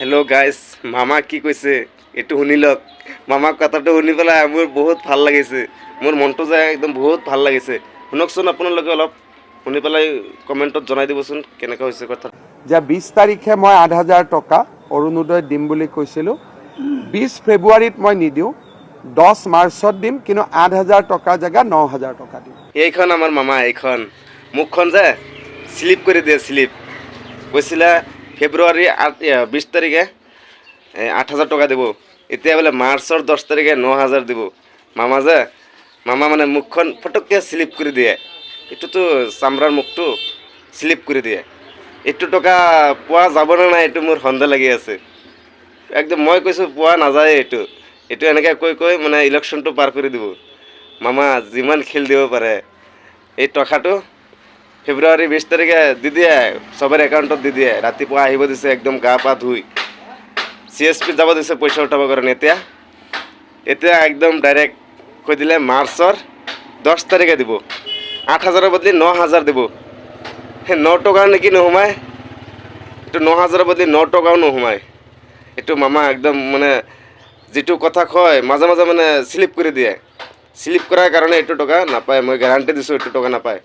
hello' guys মামা কি কৈছে এইটো শুনি লওক মামাক কথাটো শুনি পেলাই মোৰ বহুত ভাল লাগিছে মোৰ মনটো যে একদম বহুত ভাল লাগিছে শুনকচোন আপোনালোকে অলপ শুনি পেলাই কমেণ্টত জনাই দিবচোন কেনেকুৱা হৈছে কথা যে 20 তাৰিখে মই 8,000 টকা অৰুণোদয় দিম বুলি কৈছিলোঁ 20 ফেব্ৰুৱাৰীত মই নিদিওঁ 10 মাৰ্চত দিম কিন্তু 8,000 টকাৰ জেগা 9,000 টকা দিম এইখন আমাৰ মামা এইখন মুখখন যে শ্লিপ কৰি দিয়ে শ্লিপ কৈছিলে ফেব্ৰুৱাৰী 20 তাৰিখে 8,000 টকা দিব এতিয়া বোলে মাৰ্চৰ 10 তাৰিখে 9,000 দিব মামা মানে মুখখন ফটককৈ শ্লিপ কৰি দিয়ে এইটোতো চামৰাৰ মুখটো শ্লিপ কৰি দিয়ে এইটো টকা পোৱা যাবনে নাই এইটো মোৰ সন্দেহ লাগি আছে একদম মই কৈছোঁ পোৱা নাযায় এইটো এনেকৈ কৈ মানে ইলেকশ্যনটো পাৰ কৰি দিব মামা যিমান খেল দিব পাৰে এই টকাটো ফেব্ৰুৱাৰী 20 তাৰিখে দি দিয়ে চবৰে একাউণ্টত দি দিয়ে ৰাতিপুৱা আহিব দিছে একদম গা পা ধুই CSP যাব দিছে পইচা উঠাবৰ কাৰণে এতিয়া একদম ডাইৰেক্ট কৈ দিলে মাৰ্চৰ 10 তাৰিখে দিব 8,000ৰ বদলি 9,000 দিব সেই 9 টকাৰ নেকি নোসোমায় এইটো 9,000ৰ বদলি 9 টকাও নোসোমায় এইটো মামা একদম মানে যিটো কথা কয় মাজে মাজে মানে শ্লিপ কৰি দিয়ে শ্লিপ কৰাৰ কাৰণে এইটো টকা নাপায় মই গেৰাণ্টি দিছোঁ এইটো টকা নাপায়